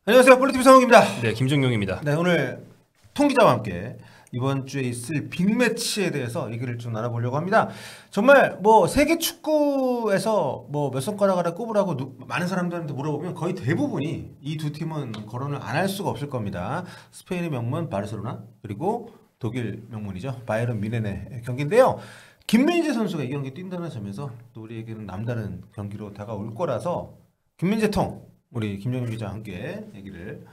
안녕하세요. 볼리티비 성욱입니다. 네, 김종용입니다. 네, 오늘 통기자와 함께 이번 주에 있을 빅매치에 대해서 얘기를 좀 나눠보려고 합니다. 정말 뭐 세계 축구에서 뭐 몇 손가락 아래 꼽으라고 많은 사람들한테 물어보면 거의 대부분이 이 두 팀은 거론을 안 할 수가 없을 겁니다. 스페인의 명문 바르셀로나 그리고 독일 명문이죠. 바이에른 뮌헨의 경기인데요. 김민재 선수가 이 경기 뛴다는 점에서 또 우리에게는 남다른 경기로 다가올 거라서 김민재 통 우리 김정일 기자와 함께 얘기를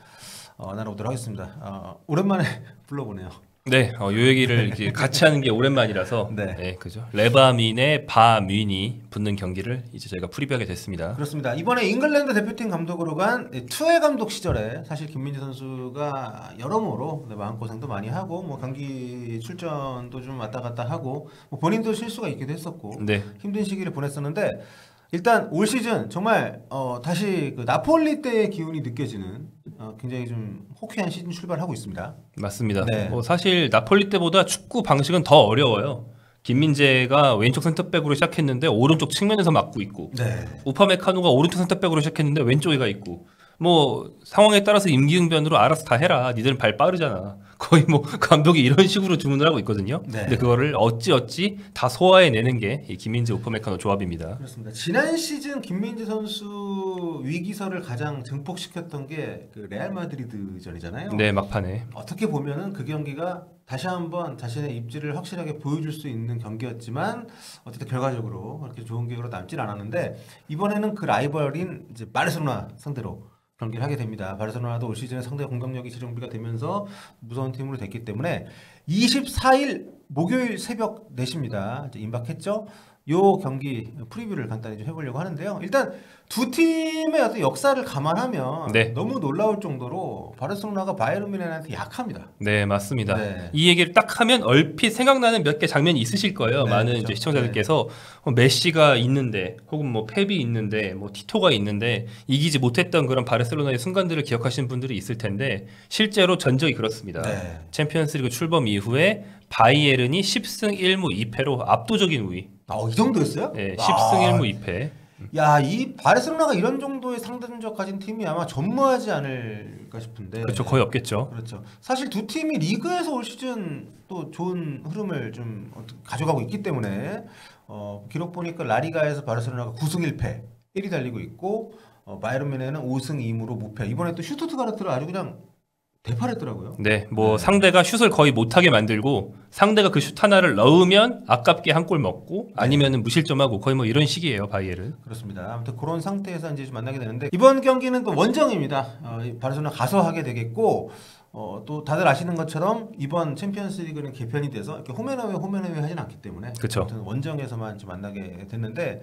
나눠보도록 하겠습니다. 오랜만에 불러보네요. 네, 요 얘기를 이렇게 같이 하는 게 오랜만이라서 네. 네, 그죠. 레바민의 바뮌이 붙는 경기를 이제 저희가 프리뷰하게 됐습니다. 그렇습니다. 이번에 잉글랜드 대표팀 감독으로 간 투에 감독 시절에 사실 김민재 선수가 여러모로 마음고생도 많이 하고 뭐 경기 출전도 좀 왔다 갔다 하고 뭐 본인도 실수가 있기도 했었고 네. 힘든 시기를 보냈었는데 일단 올 시즌 정말 다시 그 나폴리 때의 기운이 느껴지는 굉장히 좀 호쾌한 시즌 출발하고 있습니다. 맞습니다. 네. 사실 나폴리 때보다 축구 방식은 더 어려워요. 김민재가 왼쪽 센터백으로 시작했는데 오른쪽 측면에서 맡고 있고 네. 우파메카노가 오른쪽 센터백으로 시작했는데 왼쪽에 가 있고 뭐 상황에 따라서 임기응변으로 알아서 다 해라. 니들은 발 빠르잖아. 거의 뭐 감독이 이런 식으로 주문을 하고 있거든요. 네. 근데 그거를 어찌 다 소화해내는 게 이 김민재 우파메카노 조합입니다. 그렇습니다. 지난 시즌 김민재 선수 위기설을 가장 증폭시켰던 게 그 레알 마드리드전이잖아요. 네, 막판에. 어떻게 보면은 그 경기가 다시 한번 자신의 입지를 확실하게 보여줄 수 있는 경기였지만 어쨌든 결과적으로 그렇게 좋은 기억으로 남질 않았는데 이번에는 그 라이벌인 이제 바르셀로나 상대로 경기를 하게 됩니다. 바르셀로나도 올 시즌에 상대 공격력이 재정비가 되면서 무서운 팀으로 됐기 때문에 24일 목요일 새벽 4시입니다. 이제 임박했죠. 요 경기 프리뷰를 간단히 좀 해보려고 하는데요. 일단 두 팀의 어떤 역사를 감안하면 네. 너무 놀라울 정도로 바르셀로나가 바이에른 뮌헨한테 약합니다. 네, 맞습니다. 네. 이 얘기를 딱 하면 얼핏 생각나는 몇 개 장면이 있으실 거예요. 네, 많은 그렇죠. 이제 시청자들께서 메시가 있는데 혹은 뭐 펩이 있는데 뭐 티토가 있는데 이기지 못했던 그런 바르셀로나의 순간들을 기억하시는 분들이 있을 텐데 실제로 전적이 그렇습니다. 네. 챔피언스리그 출범 이후에 바이에른이 10승 1무 2패로 압도적인 우위. 이 정도였어요? 네, 10승 1무 2패. 야, 이 바르셀로나가 이런 정도의 상대전적 가진 팀이 아마 전무하지 않을까 싶은데. 그렇죠. 거의 없겠죠. 그렇죠. 사실 두 팀이 리그에서 올 시즌 또 좋은 흐름을 좀 가져가고 있기 때문에 기록 보니까 라리가에서 바르셀로나가 9승 1패 1위 달리고 있고 바이에른 뮌헨은 5승 2무로 무패. 이번에 또 슈투트가르트를 아주 그냥 대파했더라고요. 네, 상대가 슛을 거의 못하게 만들고 상대가 그 슛 하나를 넣으면 아깝게 한 골 먹고 아니면은 무실점하고 거의 뭐 이런 식이에요, 바이에른. 그렇습니다. 아무튼 그런 상태에서 이제 좀 만나게 되는데 이번 경기는 또 원정입니다. 바르셀로나 가서 하게 되겠고 또 다들 아시는 것처럼 이번 챔피언스리그는 개편이 돼서 이렇게 홈앤어웨이 하진 않기 때문에 그쵸. 아무튼 원정에서만 좀 만나게 됐는데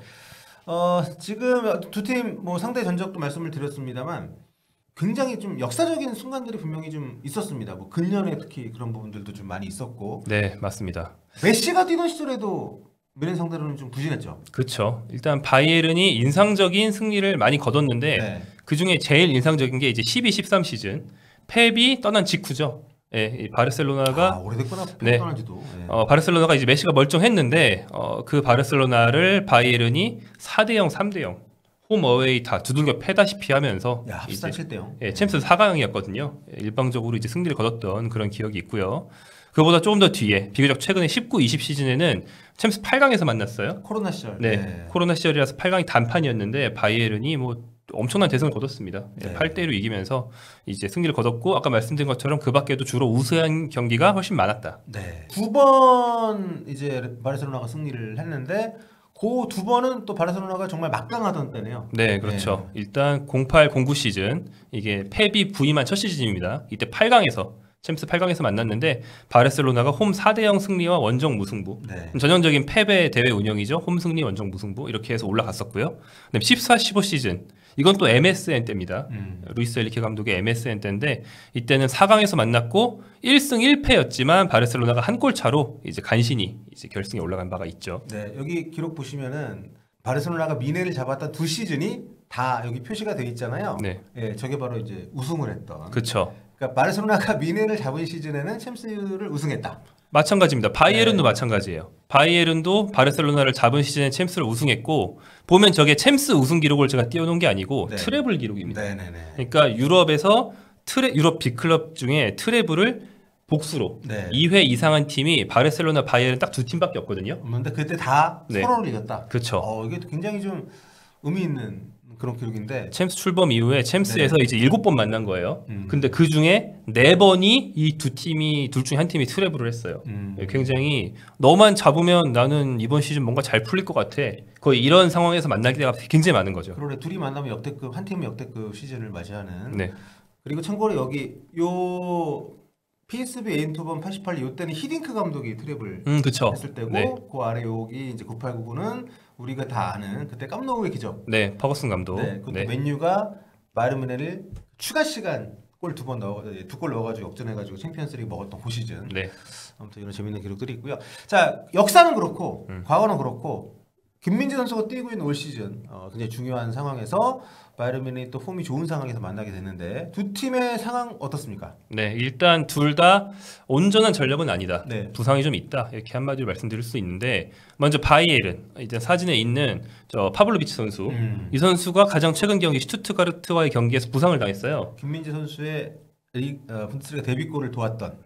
지금 두 팀 뭐 상대 전적도 말씀을 드렸습니다만. 굉장히 좀 역사적인 순간들이 분명히 좀 있었습니다. 뭐 근년에 특히 그런 부분들도 좀 많이 있었고. 네, 맞습니다. 메시가 뛰던 시절에도 뮌헨 상대로는 좀 부진했죠. 그렇죠. 일단 바이에른이 인상적인 승리를 많이 거뒀는데 네. 그 중에 제일 인상적인 게 이제 12-13 시즌 펩이 떠난 직후죠. 예, 이 바르셀로나가 오래됐구나. 네. 떠난지도. 네. 바르셀로나가 이제 메시가 멀쩡했는데 그 바르셀로나를 바이에른이 4대0, 3대0 홈 어웨이 다 두들겨 패다시피 하면서 야, 합산 7대0. 예, 챔스 4강이었거든요. 일방적으로 이제 승리를 거뒀던 그런 기억이 있고요. 그보다 조금 더 뒤에 비교적 최근에 19-20 시즌에는 챔스 8강에서 만났어요. 코로나 시절. 네, 코로나 시절이라서 8강이 단판이었는데 바이에른이 뭐 엄청난 대승을 거뒀습니다. 네. 8대1로 이기면서 이제 승리를 거뒀고 아까 말씀드린 것처럼 그 밖에도 주로 우세한 경기가 훨씬 많았다. 네. 2번 이제 바르셀로나가 승리를 했는데 그 두 번은 또 바르셀로나가 정말 막강하던 때네요. 네, 그렇죠. 일단 08-09 시즌 이게 펩이 부임한 첫 시즌입니다. 이때 8강에서 챔스 8강에서 만났는데 바르셀로나가 홈 4대0 승리와 원정 무승부. 네. 전형적인 펩의 대회 운영이죠. 홈 승리 원정 무승부 이렇게 해서 올라갔었고요. 그다음에 14-15 시즌 이건 또 MSN 때입니다. 루이스 엘리케 감독의 MSN 때인데 이때는 4강에서 만났고 1승 1패였지만 바르셀로나가 한 골 차로 이제 간신히 이제 결승에 올라간 바가 있죠. 네, 여기 기록 보시면은 바르셀로나가 뮌헨을 잡았던 두 시즌이 다 여기 표시가 되어 있잖아요. 네. 예, 저게 바로 이제 우승을 했던. 그렇죠. 그러니까 바르셀로나가 미네를 잡은 시즌에는 챔스를 우승했다. 마찬가지입니다. 바이에른도 네. 마찬가지예요. 바이에른도 바르셀로나를 잡은 시즌에 챔스를 우승했고 보면 저게 챔스 우승 기록을 제가 띄워놓은 게 아니고 네. 트래블 기록입니다. 네네네. 그러니까 유럽에서 유럽 빅클럽 중에 트래블을 복수로 네. 2회 이상한 팀이 바르셀로나, 바이에른 딱 두 팀밖에 없거든요. 그런데 그때 다 네. 서로를 이겼다. 그렇죠. 이게 굉장히 좀 의미 있는 그런 기록인데. 챔스 출범 이후에 챔스에서 이제 7번 만난 거예요. 음. 근데 그 중에 4번이 이 두 팀이 둘 중에 한 팀이 트래블을 했어요. 굉장히 너만 잡으면 나는 이번 시즌 뭔가 잘 풀릴 것 같아. 거의 이런 상황에서 만날 때가 굉장히 많은 거죠. 그러네. 둘이 만나면 역대급, 한 팀은 역대급 시즌을 맞이하는. 네. 그리고 참고로 여기 요 PSV 에인토번 88 요때는 히딩크 감독이 트래블 그쵸. 했을 때고 네. 그 아래 여기 이제 9899는 우리가 다 아는 그때 깜노우의 기적. 네, 퍼거슨 감독. 네, 그때 네. 맨유가 바이에른을 추가 시간 골 2번 넣어 2골 넣어가지고 역전해가지고 챔피언스리그 먹었던 그 시즌. 네. 아무튼 이런 재밌는 기록들이 있고요. 자, 역사는 그렇고 과거는 그렇고 김민재 선수가 뛰고 있는 올 시즌 굉장히 중요한 상황에서 바이에른이 또 폼이 좋은 상황에서 만나게 됐는데 두 팀의 상황 어떻습니까? 네, 일단 둘 다 온전한 전력은 아니다. 네. 부상이 좀 있다. 이렇게 한마디로 말씀드릴 수 있는데 먼저 바이에른 이제 사진에 있는 저 파블로비치 선수. 이 선수가 가장 최근 경기 슈투트가르트와의 경기에서 부상을 당했어요. 김민재 선수의 분데스리가 데뷔골을 도왔던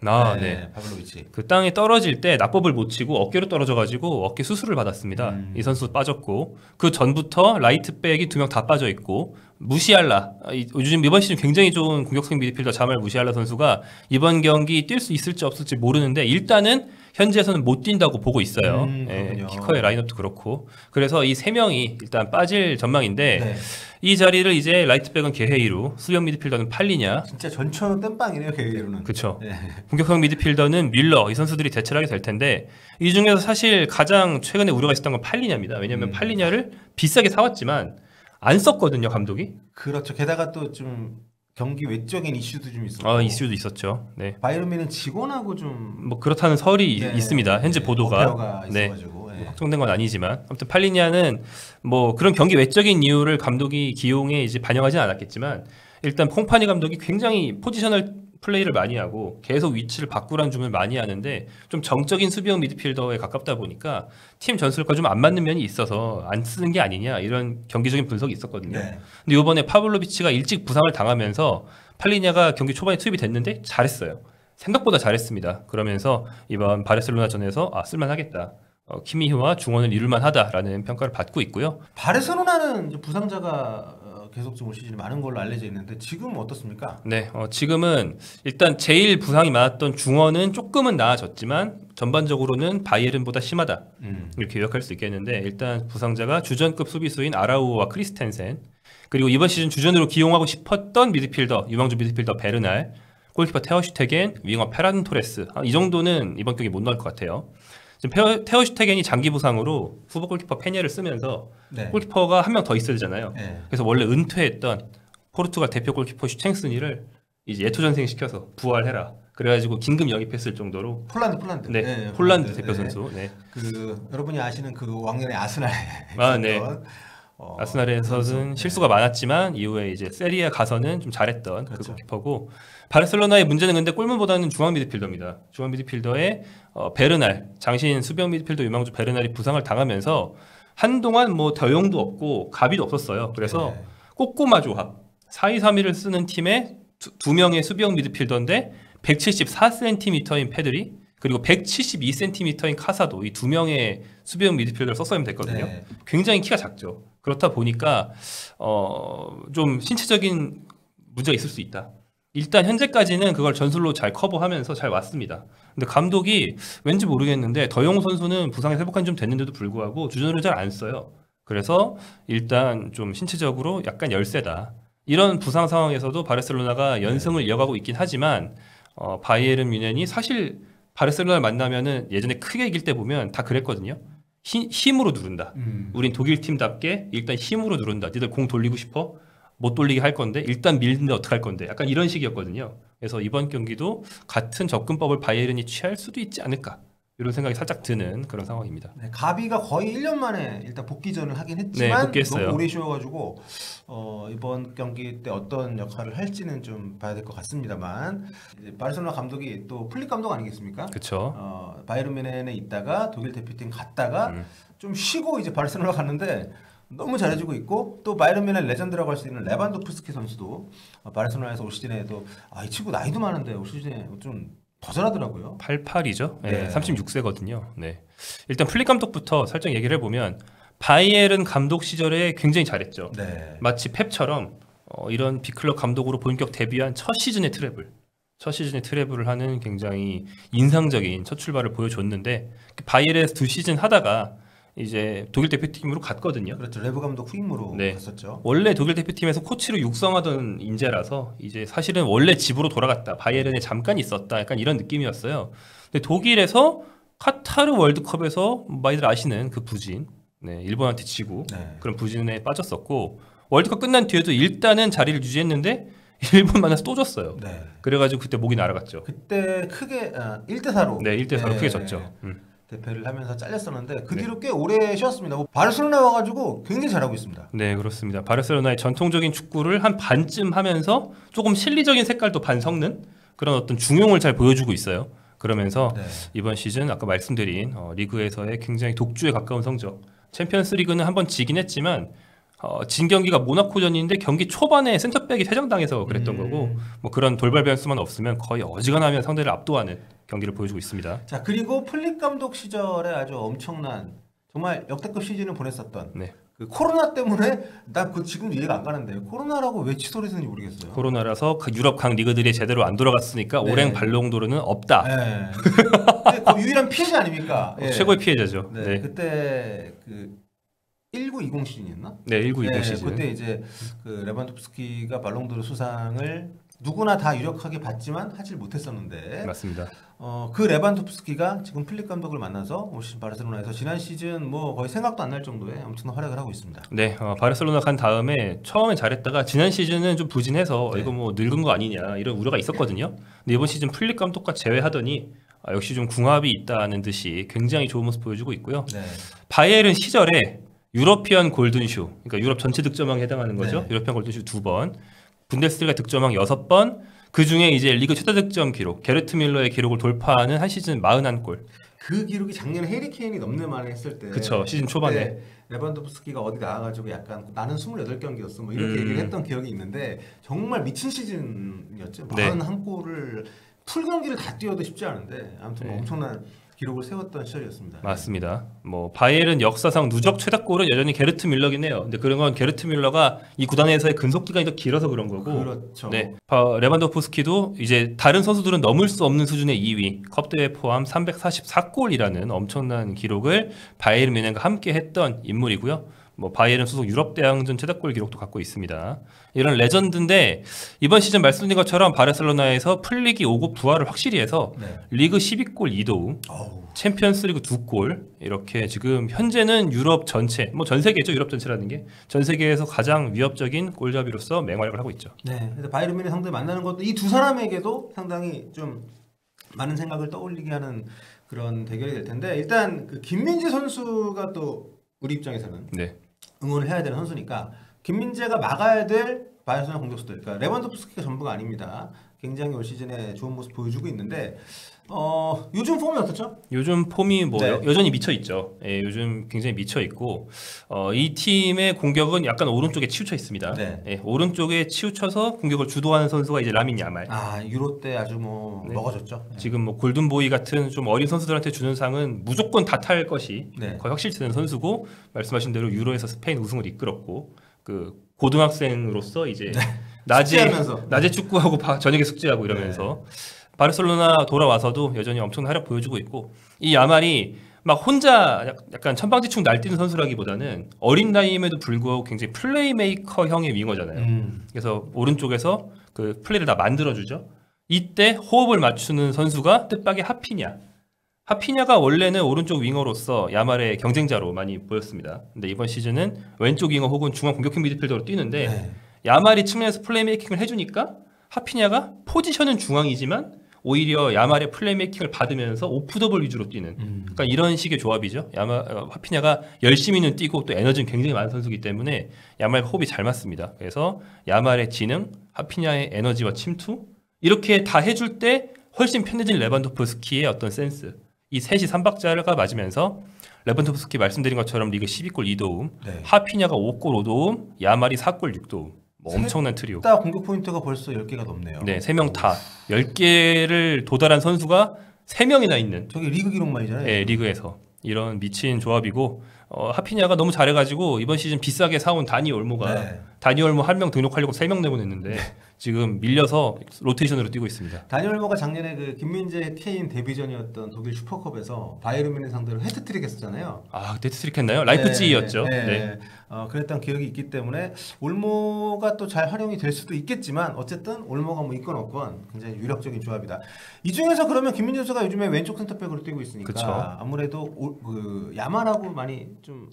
네. 파블로비치. 그 땅에 떨어질 때 낙법을 못 치고 어깨로 떨어져가지고 어깨 수술을 받았습니다. 이 선수 빠졌고 그 전부터 라이트백이 2명 다 빠져 있고 무시알라 요즘 이번 시즌 굉장히 좋은 공격성 미드필더 자말 무시알라 선수가 이번 경기 뛸 수 있을지 없을지 모르는데 일단은 현지에서는 못 뛴다고 보고 있어요. 그렇군요. 키커의 라인업도 그렇고 그래서 이 3명이 일단 빠질 전망인데 네. 이 자리를 이제 라이트백은 게헤이루, 수비형 미드필더는 팔리냐. 진짜 전천후 땜빵이네요, 게이로는. 그렇죠. 네. 공격형 미드필더는 밀러 이 선수들이 대체를 하게 될 텐데 이 중에서 사실 가장 최근에 우려가 있었던 건 팔리냐입니다. 왜냐하면 팔리냐를 비싸게 사왔지만 안 썼거든요, 감독이. 그렇죠. 게다가 또 좀 경기 외적인 이슈도 좀 있었고. 이슈도 있었죠. 네. 바이에른은 직원하고 좀 뭐 그렇다는 설이 네, 있습니다. 현재 네, 보도가. 어폐어가 네. 있어가지고. 네. 확정된 건 아니지만 아무튼 팔리냐는 뭐 그런 경기 외적인 이유를 감독이 기용에 이제 반영하진 않았겠지만 일단 콩파니 감독이 굉장히 포지셔널 플레이를 많이 하고 계속 위치를 바꾸라는 주문을 많이 하는데 좀 정적인 수비형 미드필더에 가깝다 보니까 팀 전술과 좀 안 맞는 면이 있어서 안 쓰는 게 아니냐 이런 경기적인 분석이 있었거든요. 네. 근데 이번에 파블로비치가 일찍 부상을 당하면서 팔리냐가 경기 초반에 투입이 됐는데 잘했어요. 생각보다 잘했습니다. 그러면서 이번 바르셀로나전에서 쓸만하겠다. 키미히와 중원을 이룰만하다라는 평가를 받고 있고요. 바르셀로나는 이제 부상자가 계속 좀 올 시즌에 많은 걸로 알려져 있는데 지금은 어떻습니까? 네, 지금은 일단 제일 부상이 많았던 중원은 조금은 나아졌지만 전반적으로는 바이에른보다 심하다 이렇게 요약할 수 있겠는데 일단 부상자가 주전급 수비수인 아라우오와 크리스텐센 그리고 이번 시즌 주전으로 기용하고 싶었던 미드필더 유망주 미드필더 베르날 골키퍼 테어슈테겐 윙어 페란 토레스 이 정도는 이번 경기 못 나올 것 같아요. 지금 테어슈테겐이 장기 부상으로 후보 골키퍼 페니에를 쓰면서 네. 골키퍼가 한 명 더 있어야 되잖아요. 네. 그래서 원래 은퇴했던 포르투갈 대표 골키퍼 슈탱스니를 이제 예토전생 시켜서 부활해라. 그래가지고 긴급 영입했을 정도로 폴란드. 네, 폴란드 대표 네. 선수. 네. 그 여러분이 아시는 그 왕년의 아스날. 네. 아스날에서는 실수가 많았지만 이후에 이제 세리에 가서는 좀 잘했던 그렇죠. 그 골키퍼고 바르셀로나의 문제는 근데 골문보다는 중앙 미드필더입니다. 중앙 미드필더의 베르날 장신 수비형 미드필더 유망주 베르날이 부상을 당하면서 한동안 뭐 더용도 없고 가비도 없었어요. 그래서 네. 꼬꼬마 조합 4-2-3-1을 쓰는 팀에 두 명의 수비형 미드필더인데 174cm인 페드리 그리고 172cm인 카사도 이 두 명의 수비형 미드필더를 썼어야 됐거든요. 네. 굉장히 키가 작죠. 그렇다 보니까 좀 신체적인 문제가 있을 수 있다. 일단 현재까지는 그걸 전술로 잘 커버하면서 잘 왔습니다. 근데 감독이 왠지 모르겠는데 더용 선수는 부상에서 회복한 좀 됐는데도 불구하고 주전으로 잘 안 써요. 그래서 일단 좀 신체적으로 약간 열세다. 이런 부상 상황에서도 바르셀로나가 연승을 이어가고 있긴 하지만 바이에른 뮌헨이 사실 바르셀로나를 만나면은 예전에 크게 이길 때 보면 다 그랬거든요. 힘으로 누른다. 우린 독일 팀답게 일단 힘으로 누른다. 니들 공 돌리고 싶어? 못 돌리게 할 건데 일단 밀는데 어떡할 건데 약간 이런 식이었거든요. 그래서 이번 경기도 같은 접근법을 바이에른이 취할 수도 있지 않을까 이런 생각이 살짝 드는 그런 상황입니다. 네, 가비가 거의 1년 만에 일단 복귀전을 하긴 했지만 네, 복귀했어요. 너무 오래 쉬어가지고 이번 경기 때 어떤 역할을 할지는 좀 봐야 될 것 같습니다만 이제 바르셀로나 감독이 또 플릭 감독 아니겠습니까? 그렇죠. 바이에른 뮌헨에 있다가 독일 대표팀 갔다가 좀 쉬고 이제 바르셀로나 갔는데 너무 잘해주고 있고 또 바이에른 뮌헨 레전드라고 할 수 있는 레반도프스키 선수도 바르셀로나에서 올 시즌에도 이 친구 나이도 많은데 올 시즌에 좀 더 잘하더라고요. 88이죠. 네, 네. 36세거든요. 네. 일단 플릭 감독부터 살짝 얘기를 해보면 바이에른 감독 시절에 굉장히 잘했죠. 네. 마치 펩처럼 이런 빅클럽 감독으로 본격 데뷔한 첫 시즌의 트래블을 하는 굉장히 인상적인 첫 출발을 보여줬는데 바이에른에서 2시즌 하다가 이제 독일 대표팀으로 갔거든요. 그렇죠. 레브 감독 후임으로 네. 갔었죠. 원래 독일 대표팀에서 코치로 육성하던 인재라서 이제 사실은 원래 집으로 돌아갔다. 바이에른에 잠깐 있었다. 약간 이런 느낌이었어요. 근데 독일에서 카타르 월드컵에서 많이들 아시는 그 부진, 네, 일본한테 지고 네. 그런 부진에 빠졌었고 월드컵 끝난 뒤에도 일단은 자리를 유지했는데 일본 만나서 또 졌어요. 네. 그래가지고 그때 목이 날아갔죠. 그때 크게 1대4로 네, 1대4로 크게 졌죠. 대패를 하면서 잘렸었는데 그 뒤로 꽤 오래 쉬었습니다. 바르셀로나 와가지고 굉장히 잘하고 있습니다. 네, 그렇습니다. 바르셀로나의 전통적인 축구를 한 반쯤 하면서 조금 실리적인 색깔도 반 섞는 그런 어떤 중용을 잘 보여주고 있어요. 그러면서 네. 이번 시즌 아까 말씀드린 리그에서의 굉장히 독주에 가까운 성적. 챔피언스 리그는 한번 지긴 했지만 진 경기가 모나코전인데 경기 초반에 센터백이 퇴장당해서 그랬던 거고 뭐 그런 돌발 변수만 없으면 거의 어지간하면 상대를 압도하는 경기를 보여주고 있습니다. 자 그리고 플릭 감독 시절에 아주 엄청난 정말 역대급 시즌을 보냈었던 네. 그 코로나 때문에 나 그 지금도 이해가 안 가는데 코로나라고 왜 취소를 했는지 모르겠어요. 코로나라서 그 유럽 강 리그들이 제대로 안 돌아갔으니까 네. 올해 발롱도르는 없다. 네. 근데 그 유일한 피해자 아닙니까? 예. 최고의 피해자죠. 네. 네. 그때 그 1920 시즌이었나? 네, 1920 네, 시즌. 그때 이제 그 레반도프스키가 발롱도르 수상을 누구나 다 유력하게 받지만 하질 못했었는데 맞습니다. 그 레반도프스키가 지금 플릭 감독을 만나서 올 시즌 바르셀로나에서 지난 시즌 뭐 거의 생각도 안 날 정도의 엄청난 활약을 하고 있습니다. 네, 바르셀로나 간 다음에 처음엔 잘했다가 지난 시즌은 좀 부진해서 네. 이거 뭐 늙은 거 아니냐 이런 우려가 있었거든요. 근데 이번 시즌 플릭 감독과 제외하더니 역시 좀 궁합이 있다는 듯이 굉장히 좋은 모습 보여주고 있고요. 네. 바이에른 시절에 유러피언 골든슈, 그러니까 유럽 전체 득점왕에 해당하는 거죠. 네. 유러피언 골든슈 2번, 분데스리가 득점왕 6번, 그 중에 이제 리그 최다 득점 기록, 게르트 밀러의 기록을 돌파하는 한 시즌 41골. 그 기록이 작년에 해리 케인이 넘는 말을 했을 때 그쵸, 시즌 초반에. 그때 레반도프스키가 어디 나와가지고 약간 나는 28경기였어 뭐 이렇게 얘기를 했던 기억이 있는데 정말 미친 시즌이었죠. 네. 41골을 풀 경기를 다 뛰어도 쉽지 않은데 아무튼 뭐 네. 엄청난 기록을 세웠던 시절이었습니다. 맞습니다. 뭐 바이에른 역사상 누적 최다골은 여전히 게르트 밀러긴 해요. 근데 그런 건 게르트 밀러가 이 구단에서의 근속 기간이 더 길어서 그런 거고. 그렇죠. 네. 레반도프스키도 이제 다른 선수들은 넘을 수 없는 수준의 2위, 컵 대회 포함 344골이라는 엄청난 기록을 바이에른 뮌헨과 함께 했던 인물이고요. 뭐 바이에른 소속 유럽 대항전 최다골 기록도 갖고 있습니다. 이런 레전드인데 이번 시즌 말씀드린 것처럼 바르셀로나에서 플릭이 오고 부활을 확실히 해서 네. 리그 12골 2도움, 챔피언스리그 2골 이렇게 지금 현재는 유럽 전체, 뭐 전 세계죠. 유럽 전체라는 게 전 세계에서 가장 위협적인 골잡이로서 맹활약을 하고 있죠. 네. 그래서 바이에른 뮌헨 상대 만나는 것도 이 두 사람에게도 상당히 좀 많은 생각을 떠올리게 하는 그런 대결이 될 텐데 일단 그 김민재 선수가 또 우리 입장에서는 네. 응원을 해야 되는 선수니까 김민재가 막아야 될 바이에른 공격수들, 그러니까 레반도프스키가 전부가 아닙니다. 굉장히 올 시즌에 좋은 모습 보여주고 있는데 요즘 폼이 어떻죠? 요즘 폼이 뭐 네. 여전히 미쳐 있죠. 예, 요즘 굉장히 미쳐 있고 이 팀의 공격은 약간 오른쪽에 치우쳐 있습니다. 네. 예, 오른쪽에 치우쳐서 공격을 주도하는 선수가 이제 라민 야말. 유로 때 아주 뭐 네. 먹어줬죠. 네. 지금 뭐 골든보이 같은 좀 어린 선수들한테 주는 상은 무조건 다 탈 것이 네. 거의 확실시 되는 선수고 말씀하신 대로 유로에서 스페인 우승을 이끌었고 그 고등학생으로서 이제 숙제하면서. 낮에 축구하고 저녁에 숙제하고 이러면서 바르셀로나 돌아와서도 여전히 엄청난 활약 보여주고 있고 이 야말이 막 혼자 약간 천방지축 날뛰는 선수라기보다는 어린 나이임에도 불구하고 굉장히 플레이메이커형의 윙어잖아요. 그래서 오른쪽에서 그 플레이를 다 만들어주죠. 이때 호흡을 맞추는 선수가 뜻밖의 하피냐가 원래는 오른쪽 윙어로서 야말의 경쟁자로 많이 보였습니다. 근데 이번 시즌은 왼쪽 윙어 혹은 중앙 공격형 미드필더로 뛰는데 네. 야말이 측면에서 플레이메이킹을 해주니까 하피냐가 포지션은 중앙이지만 오히려 야말의 플레이메이킹을 받으면서 오프더볼 위주로 뛰는 그러니까 이런 식의 조합이죠. 하피냐가 열심히는 뛰고 또 에너지는 굉장히 많은 선수이기 때문에 야말과 호흡이 잘 맞습니다. 그래서 야말의 지능, 하피냐의 에너지와 침투 이렇게 다 해줄 때 훨씬 편해진 레반도프스키의 어떤 센스 이 셋이 삼박자가 맞으면서 레반도프스키 말씀드린 것처럼 리그 12골 2도움, 네. 하피냐가 5골 5도움, 야말이 4골 6도움. 뭐 엄청난 트리오. 딱 공격 포인트가 벌써 10개가 넘네요. 네, 3명 다 10개를 도달한 선수가 3명이나 있는 저게 리그 기록만이잖아요. 네, 리그에서 이런 미친 조합이고 하피냐가 너무 잘해가지고 이번 시즌 비싸게 사온 다니 올모가 네. 다니 올모 한 명 등록하려고 3명 내보냈는데 지금 밀려서 로테이션으로 뛰고 있습니다. 다니엘 모가 작년에 그 김민재 케인 데뷔전이었던 독일 슈퍼컵에서 바이에른 뮌헨 상대로 헤트트릭 했었잖아요. 아, 데트트릭 했나요? 라이프치히였죠. 네. 네. 그랬던 기억이 있기 때문에 올모가 또 잘 활용이 될 수도 있겠지만 어쨌든 올모가 뭐 있건 없건 굉장히 유력적인 조합이다. 이 중에서 그러면 김민재 선수가 요즘에 왼쪽 센터백으로 뛰고 있으니까 그쵸. 아무래도 그 야말하고 많이 좀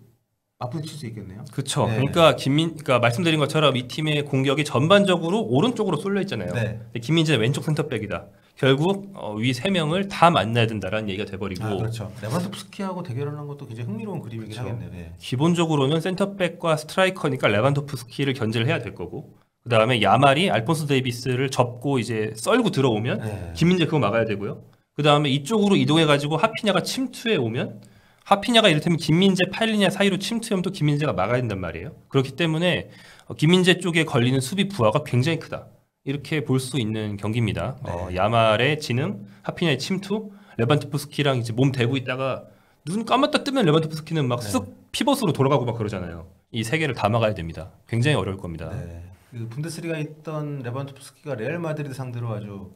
맞부딪힐 수 있겠네요. 그렇죠. 네. 그러니까 말씀드린 것처럼 이 팀의 공격이 전반적으로 오른쪽으로 쏠려 있잖아요. 네. 근데 김민재는 왼쪽 센터백이다. 결국 위 3명을 다 만나야 된다라는 얘기가 돼버리고 그렇죠. 레반도프스키하고 대결하는 것도 굉장히 흥미로운 그림이긴 그렇죠. 하겠네요. 네. 기본적으로는 센터백과 스트라이커니까 레반도프스키를 견제를 해야 될 거고 그 다음에 야말이 알폰소 데이비스를 접고 이제 썰고 들어오면 네. 김민재 그거 막아야 되고요. 그 다음에 이쪽으로 이동해가지고 하피냐가 침투해 오면 하피냐가 이를테면 김민재 파일리냐 사이로 침투하면 또 김민재가 막아야 된단 말이에요. 그렇기 때문에 김민재 쪽에 걸리는 수비 부하가 굉장히 크다. 이렇게 볼 수 있는 경기입니다. 네. 야말의 지능, 하피냐의 침투, 레반도프스키랑 이제 몸 대고 있다가 눈 감았다 뜨면 레반도프스키는 막 쓱 피벗으로 돌아가고 막 그러잖아요. 이 세 개를 다 막아야 됩니다. 굉장히 어려울 겁니다. 네. 그 분데스리가에 있던 레반도프스키가 레알 마드리드 상대로 아주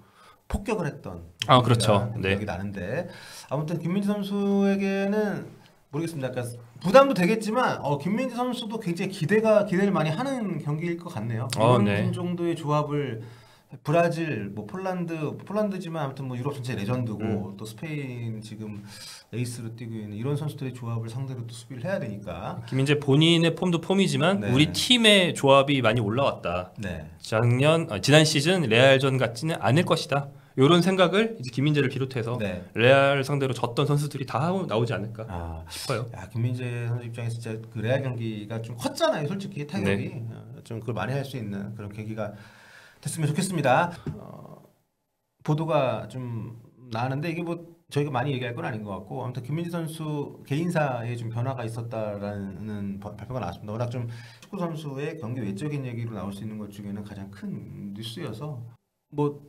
폭격을 했던 그렇죠. 네. 기억이 나는데 아무튼 김민재 선수에게는 모르겠습니다. 그러니까 부담도 되겠지만 김민재 선수도 굉장히 기대를 많이 하는 경기일 것 같네요. 이런 네. 정도의 조합을 브라질, 뭐 폴란드지만 아무튼 뭐 유럽 전체 레전드고 또 스페인 지금 에이스로 뛰고 있는 이런 선수들의 조합을 상대로 또 수비를 해야 되니까. 김민재 본인의 폼도 폼이지만 네. 우리 팀의 조합이 많이 올라왔다. 네. 지난 시즌 레알전 같지는 않을 것이다. 이런 생각을 이제 김민재를 비롯해서 네. 레알 상대로 졌던 선수들이 다 하고 나오지 않을까 싶어요. 야, 김민재 선수 입장에서 진짜 그 레알 경기가 좀 컸잖아요, 솔직히 타격이. 네. 좀 그걸 많이 할 수 있는 그런 계기가 됐으면 좋겠습니다. 보도가 좀 나왔는데 이게 뭐 저희가 많이 얘기할 건 아닌 것 같고 아무튼 김민재 선수 개인사에 좀 변화가 있었다라는 발표가 나왔습니다. 워낙 좀 축구 선수의 경기 외적인 얘기로 나올 수 있는 것 중에는 가장 큰 뉴스여서 뭐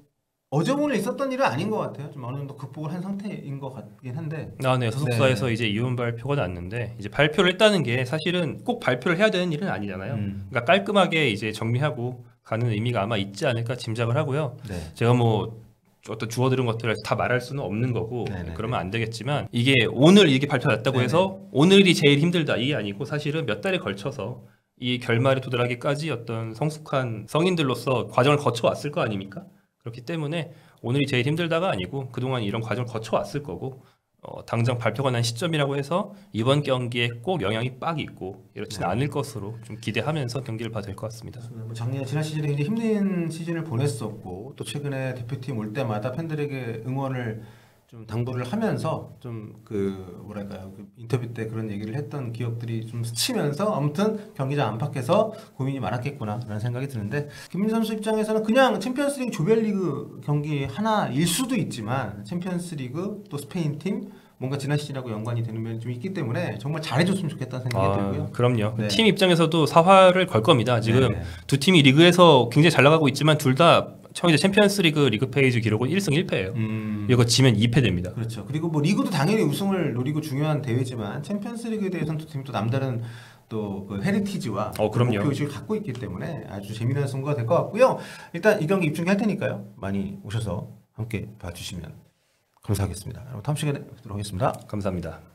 어제 오늘 있었던 일은 아닌 것 같아요. 좀 어느 정도 극복을 한 상태인 것 같긴 한데. 네, 소속사에서 이제 이혼 발표가 났는데 이제 발표를 했다는 게 사실은 꼭 발표를 해야 되는 일은 아니잖아요. 그러니까 깔끔하게 이제 정리하고 가는 의미가 아마 있지 않을까 짐작을 하고요. 네. 제가 뭐 어떤 주워 들은 것들을 다 말할 수는 없는 거고 네네. 그러면 안 되겠지만 이게 오늘 이게 발표됐다고 네네. 해서 오늘이 제일 힘들다 이게 아니고 사실은 몇 달에 걸쳐서 이 결말에 도달하기까지 어떤 성숙한 성인들로서 과정을 거쳐왔을 거 아닙니까? 그렇기 때문에 오늘이 제일 힘들다가 아니고 그동안 이런 과정을 거쳐왔을 거고 당장 발표가 난 시점이라고 해서 이번 경기에 꼭 영향이 빡 있고 이렇지는 않을 것으로 좀 기대하면서 경기를 봐도 될 것 같습니다. 뭐 지난 시즌에 굉장히 힘든 시즌을 보냈었고 또 최근에 대표팀 올 때마다 팬들에게 응원을 좀 당부를 하면서 좀 그 뭐랄까요 그 인터뷰 때 그런 얘기를 했던 기억들이 좀 스치면서 아무튼 경기장 안팎에서 고민이 많았겠구나라는 생각이 드는데 김민재 선수 입장에서는 그냥 챔피언스리그 조별리그 경기 하나일 수도 있지만 챔피언스리그 또 스페인 팀 뭔가 지난 시즌하고 연관이 되는 면이 좀 있기 때문에 정말 잘해줬으면 좋겠다는 생각이 들고요. 그럼요. 네. 팀 입장에서도 사활을 걸 겁니다. 지금 네. 두 팀이 리그에서 굉장히 잘 나가고 있지만 둘 다 이제 챔피언스리그 리그 페이지 기록은 1승 1패예요. 이거 지면 2패 됩니다. 그렇죠. 그리고 뭐 리그도 당연히 우승을 노리고 중요한 대회지만 챔피언스리그에 대해서는 두 팀이 또 남다른 또 그 헤리티지와 그럼요. 목표 의식을 갖고 있기 때문에 아주 재미난 승부가 될 것 같고요. 일단 이 경기 입중할 테니까요. 많이 오셔서 함께 봐주시면 감사하겠습니다. 여러분 다음 시간에 뵙도록 하겠습니다. 감사합니다.